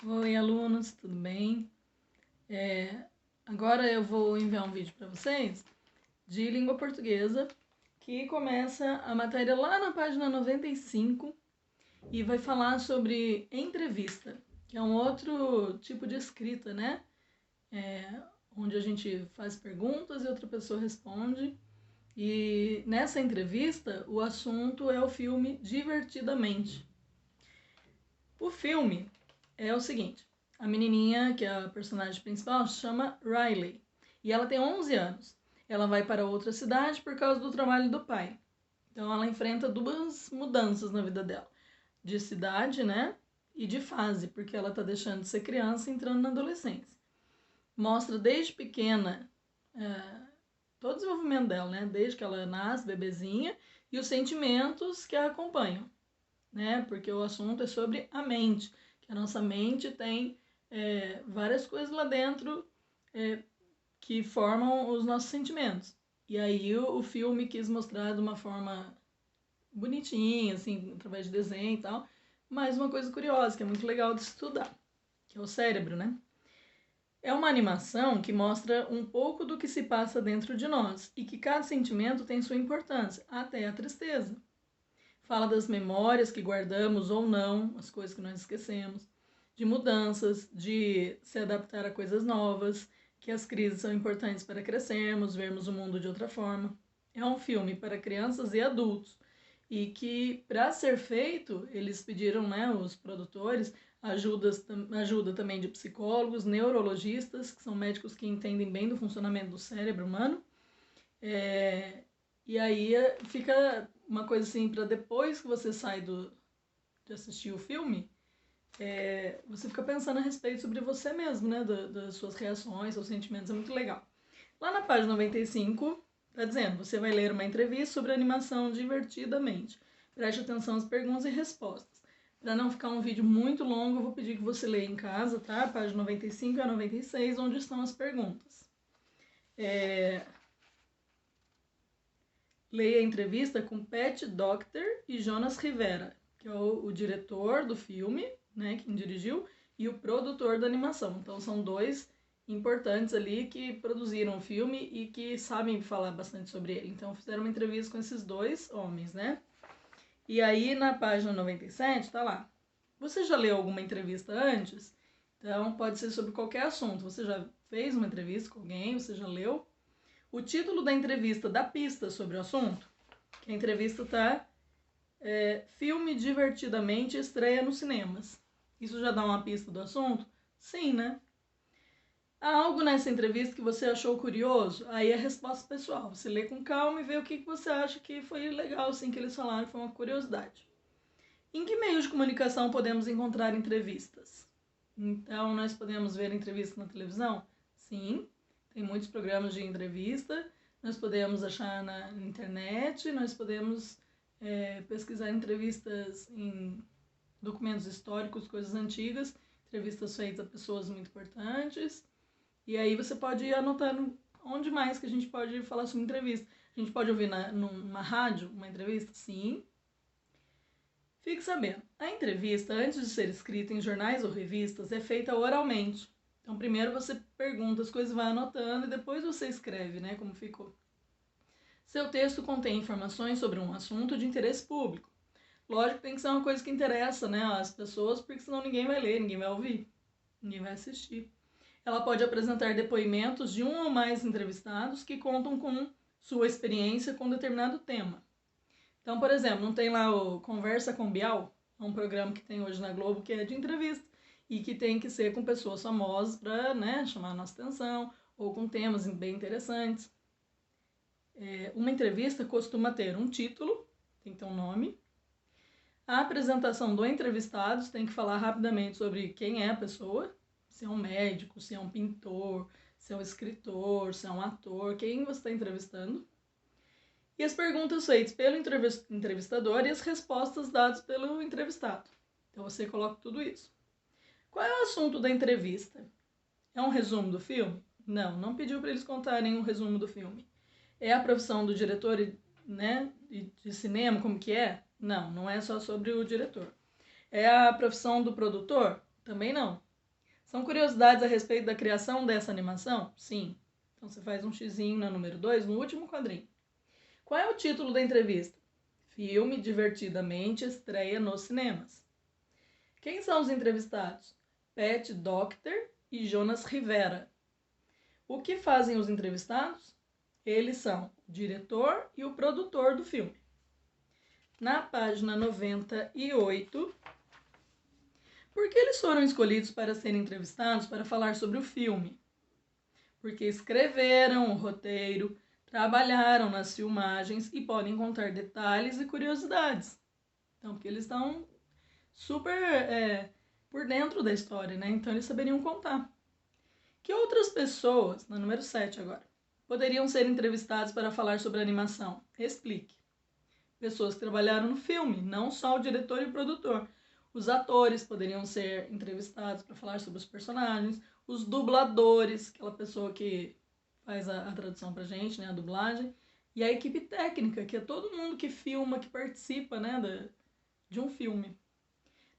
Oi, alunos, tudo bem? Agora eu vou enviar um vídeo para vocês de língua portuguesa que começa a matéria lá na página 95 e vai falar sobre entrevista, que é um outro tipo de escrita, né? Onde a gente faz perguntas e outra pessoa responde. E nessa entrevista, o assunto é o filme Divertidamente. O filme é o seguinte: a menininha, que é a personagem principal, se chama Riley. E ela tem 11 anos. Ela vai para outra cidade por causa do trabalho do pai. Então ela enfrenta duas mudanças na vida dela: de cidade, né? E de fase, porque ela está deixando de ser criança e entrando na adolescência. Mostra desde pequena todo o desenvolvimento dela, né? Desde que ela nasce, bebezinha, e os sentimentos que a acompanham, né? Porque o assunto é sobre a mente, que a nossa mente tem várias coisas lá dentro que formam os nossos sentimentos. E aí o filme quis mostrar de uma forma bonitinha, assim, através de desenho e tal, mas uma coisa curiosa, que é muito legal de estudar, que é o cérebro, né? É uma animação que mostra um pouco do que se passa dentro de nós e que cada sentimento tem sua importância, até a tristeza. Fala das memórias que guardamos ou não, as coisas que nós esquecemos, de mudanças, de se adaptar a coisas novas, que as crises são importantes para crescermos, vermos o mundo de outra forma. É um filme para crianças e adultos e que, para ser feito, eles pediram, né, os produtores, ajuda também de psicólogos, neurologistas, que são médicos que entendem bem do funcionamento do cérebro humano. E aí fica uma coisa assim, para depois que você sai de assistir o filme, você fica pensando a respeito sobre você mesmo, né? Das suas reações, seus sentimentos, é muito legal. Lá na página 95, tá dizendo, você vai ler uma entrevista sobre animação divertidamente. Preste atenção às perguntas e respostas. Para não ficar um vídeo muito longo, eu vou pedir que você leia em casa, tá? Página 95 a 96, onde estão as perguntas. Leia a entrevista com Pat Docter e Jonas Rivera, que é o diretor do filme, né, quem dirigiu, e o produtor da animação. Então são dois importantes ali que produziram o filme e que sabem falar bastante sobre ele. Então fizeram uma entrevista com esses dois homens, né? E aí na página 97 tá lá. Você já leu alguma entrevista antes? Então pode ser sobre qualquer assunto. Você já fez uma entrevista com alguém? Você já leu? O título da entrevista dá pista sobre o assunto, que a entrevista está Filme Divertidamente estreia nos cinemas. Isso já dá uma pista do assunto? Sim, né? Há algo nessa entrevista que você achou curioso? Aí é a resposta pessoal. Você lê com calma e vê o que você acha que foi legal, assim, que eles falaram, foi uma curiosidade. Em que meio de comunicação podemos encontrar entrevistas? Então, nós podemos ver entrevistas na televisão? Sim, tem muitos programas de entrevista, nós podemos achar na internet, nós podemos pesquisar entrevistas em documentos históricos, coisas antigas, entrevistas feitas a pessoas muito importantes, e aí você pode ir anotando onde mais que a gente pode falar sobre entrevista. A gente pode ouvir numa rádio uma entrevista? Sim. Fique sabendo, a entrevista, antes de ser escrita em jornais ou revistas, é feita oralmente. Então, primeiro você pergunta as coisas, vai anotando e depois você escreve, né, como ficou. Seu texto contém informações sobre um assunto de interesse público. Lógico que tem que ser uma coisa que interessa, né, às pessoas, porque senão ninguém vai ler, ninguém vai ouvir, ninguém vai assistir. Ela pode apresentar depoimentos de um ou mais entrevistados que contam com sua experiência com determinado tema. Então, por exemplo, não tem lá o Conversa com Bial, um programa que tem hoje na Globo que é de entrevista e que tem que ser com pessoas famosas para, né, chamar a nossa atenção ou com temas bem interessantes. Uma entrevista costuma ter um título, tem que ter um nome. A apresentação do entrevistado tem que falar rapidamente sobre quem é a pessoa, se é um médico, se é um pintor, se é um escritor, se é um ator, quem você está entrevistando. E as perguntas feitas pelo entrevistador e as respostas dadas pelo entrevistado. Então você coloca tudo isso. Qual é o assunto da entrevista? É um resumo do filme? Não, não pediu para eles contarem um resumo do filme. É a profissão do diretor, né, de cinema, como que é? Não, não é só sobre o diretor. É a profissão do produtor? Também não. São curiosidades a respeito da criação dessa animação? Sim. Então você faz um xizinho na número 2, no último quadrinho. Qual é o título da entrevista? Filme Divertidamente estreia nos cinemas. Quem são os entrevistados? Pat Docter e Jonas Rivera. O que fazem os entrevistados? Eles são o diretor e o produtor do filme. Na página 98, por que eles foram escolhidos para serem entrevistados para falar sobre o filme? Porque escreveram o roteiro, trabalharam nas filmagens e podem contar detalhes e curiosidades. Então, porque eles estão super por dentro da história, né? Então, eles saberiam contar. Que outras pessoas, na número 7 agora, poderiam ser entrevistadas para falar sobre a animação? Explique. Pessoas que trabalharam no filme, não só o diretor e o produtor. Os atores poderiam ser entrevistados para falar sobre os personagens, os dubladores, aquela pessoa que faz a tradução pra gente, né, a dublagem, e a equipe técnica, que é todo mundo que filma, que participa, né, de um filme.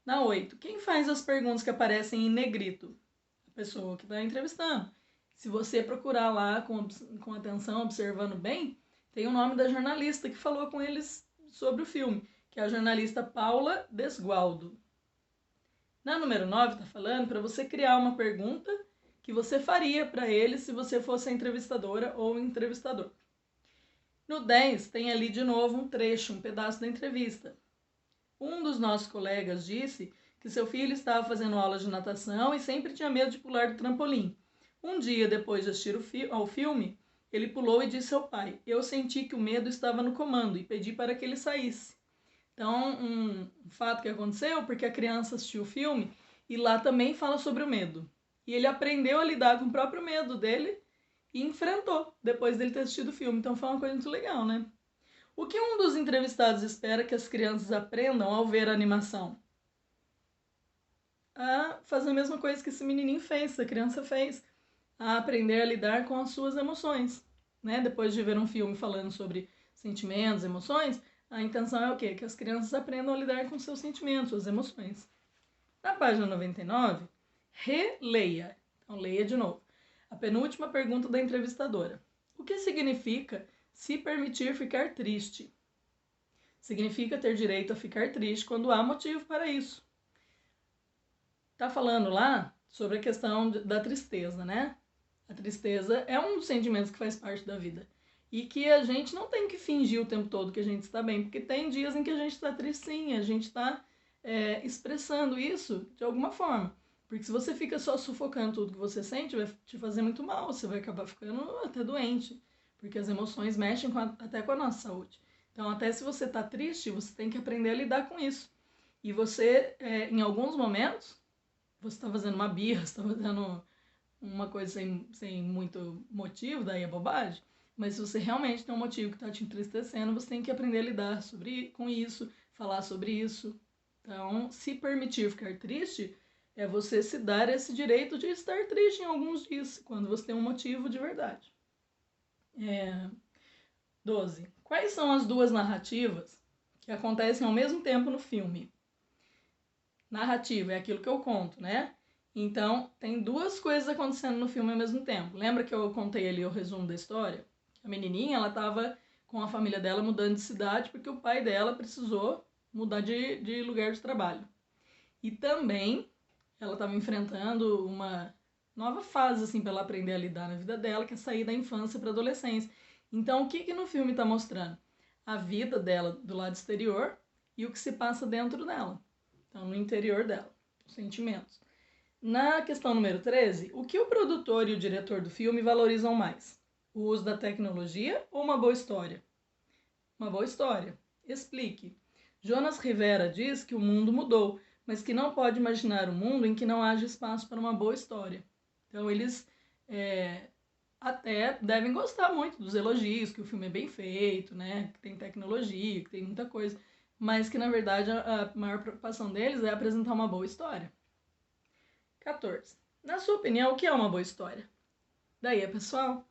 Na 8, quem faz as perguntas que aparecem em negrito? A pessoa que está entrevistando. Se você procurar lá com atenção, observando bem, tem o nome da jornalista que falou com eles sobre o filme, que é a jornalista Paula Desgualdo. Na número 9, está falando para você criar uma pergunta que você faria para ele se você fosse a entrevistadora ou o entrevistador. No 10, tem ali de novo um trecho, um pedaço da entrevista. Um dos nossos colegas disse que seu filho estava fazendo aula de natação e sempre tinha medo de pular do trampolim. Um dia, depois de assistir ao filme, ele pulou e disse ao pai: eu senti que o medo estava no comando e pedi para que ele saísse. Então, um fato que aconteceu, porque a criança assistiu o filme e lá também fala sobre o medo. E ele aprendeu a lidar com o próprio medo dele e enfrentou depois dele ter assistido o filme. Então foi uma coisa muito legal, né? O que um dos entrevistados espera que as crianças aprendam ao ver a animação? A fazer a mesma coisa que esse menininho fez, essa criança fez. A aprender a lidar com as suas emoções. Né? Depois de ver um filme falando sobre sentimentos, emoções, a intenção é o quê? Que as crianças aprendam a lidar com seus sentimentos, suas emoções. Na página 99, releia. Então, leia de novo. A penúltima pergunta da entrevistadora. O que significa se permitir ficar triste? Significa ter direito a ficar triste quando há motivo para isso. Está falando lá sobre a questão da tristeza, né? A tristeza é um dos sentimentos que faz parte da vida. E que a gente não tem que fingir o tempo todo que a gente está bem, porque tem dias em que a gente está triste sim, a gente está expressando isso de alguma forma. Porque se você fica só sufocando tudo que você sente, vai te fazer muito mal, você vai acabar ficando até doente. Porque as emoções mexem até com a nossa saúde. Então, até se você está triste, você tem que aprender a lidar com isso. E você, em alguns momentos, você está fazendo uma birra, você está fazendo uma coisa sem muito motivo, daí é bobagem. Mas se você realmente tem um motivo que está te entristecendo, você tem que aprender a lidar com isso, falar sobre isso. Então, se permitir ficar triste, é você se dar esse direito de estar triste em alguns dias, quando você tem um motivo de verdade. 12. Quais são as duas narrativas que acontecem ao mesmo tempo no filme? Narrativa é aquilo que eu conto, né? Então, tem duas coisas acontecendo no filme ao mesmo tempo. Lembra que eu contei ali o resumo da história? A menininha, ela estava com a família dela mudando de cidade porque o pai dela precisou mudar de lugar de trabalho. E também ela estava enfrentando uma nova fase, assim, para ela aprender a lidar na vida dela, que é sair da infância para a adolescência. Então, o que no filme está mostrando? A vida dela do lado exterior e o que se passa dentro dela. Então, no interior dela, os sentimentos. Na questão número 13, o que o produtor e o diretor do filme valorizam mais? O uso da tecnologia ou uma boa história? Uma boa história. Explique. Jonas Rivera diz que o mundo mudou, mas que não pode imaginar um mundo em que não haja espaço para uma boa história. Então, eles até devem gostar muito dos elogios, que o filme é bem feito, né? Que tem tecnologia, que tem muita coisa, mas que, na verdade, a maior preocupação deles é apresentar uma boa história. 14. Na sua opinião, o que é uma boa história? Daí é pessoal.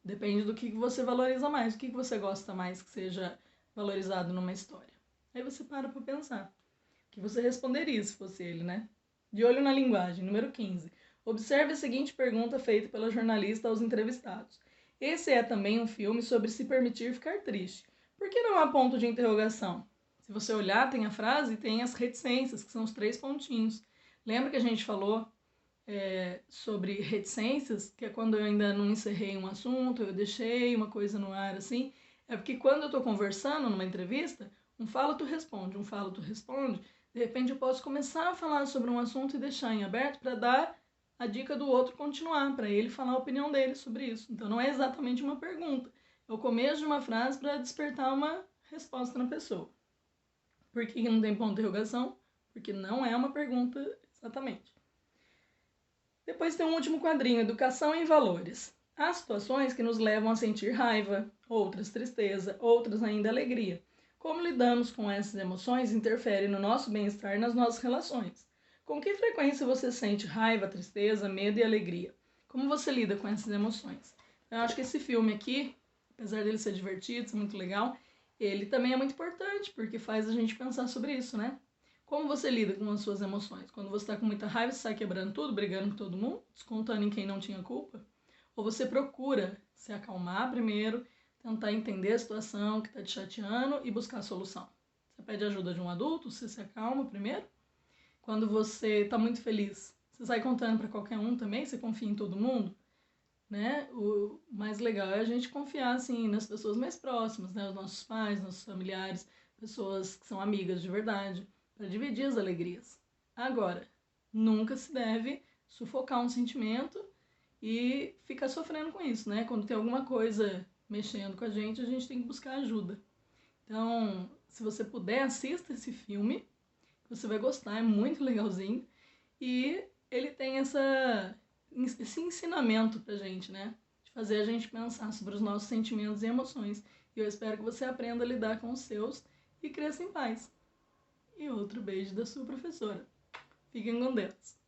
Depende do que você valoriza mais, o que você gosta mais que seja valorizado numa história. Aí você para pensar. O que você responderia se fosse ele, né? De olho na linguagem. Número 15. Observe a seguinte pergunta feita pela jornalista aos entrevistados. Esse é também um filme sobre se permitir ficar triste. Por que não há ponto de interrogação? Se você olhar, tem a frase e tem as reticências, que são os 3 pontinhos. Lembra que a gente falou sobre reticências, que é quando eu ainda não encerrei um assunto, eu deixei uma coisa no ar assim? É porque quando eu estou conversando numa entrevista, um fala, tu responde, um fala, tu responde. De repente eu posso começar a falar sobre um assunto e deixar em aberto para dar a dica do outro continuar, para ele falar a opinião dele sobre isso. Então não é exatamente uma pergunta, é o começo de uma frase para despertar uma resposta na pessoa. Por que não tem ponto de interrogação? Porque não é uma pergunta exatamente. Depois tem um último quadrinho, Educação em Valores. Há situações que nos levam a sentir raiva, outras tristeza, outras ainda alegria. Como lidamos com essas emoções interfere no nosso bem-estar e nas nossas relações. Com que frequência você sente raiva, tristeza, medo e alegria? Como você lida com essas emoções? Eu acho que esse filme aqui, apesar dele ser divertido, ser muito legal, ele também é muito importante, porque faz a gente pensar sobre isso, né? Como você lida com as suas emoções? Quando você está com muita raiva, você sai quebrando tudo, brigando com todo mundo, descontando em quem não tinha culpa? Ou você procura se acalmar primeiro, tentar entender a situação que está te chateando e buscar a solução? Você pede ajuda de um adulto, você se acalma primeiro? Quando você está muito feliz, você sai contando para qualquer um também? Você confia em todo mundo? Né? O mais legal é a gente confiar assim, nas pessoas mais próximas, né? Os nossos pais, nossos familiares, pessoas que são amigas de verdade, para dividir as alegrias. Agora, nunca se deve sufocar um sentimento e ficar sofrendo com isso, né? Quando tem alguma coisa mexendo com a gente tem que buscar ajuda. Então, se você puder, assista esse filme, você vai gostar, é muito legalzinho. E ele tem esse ensinamento pra gente, né? De fazer a gente pensar sobre os nossos sentimentos e emoções. E eu espero que você aprenda a lidar com os seus e cresça em paz. E outro beijo da sua professora. Fiquem com Deus.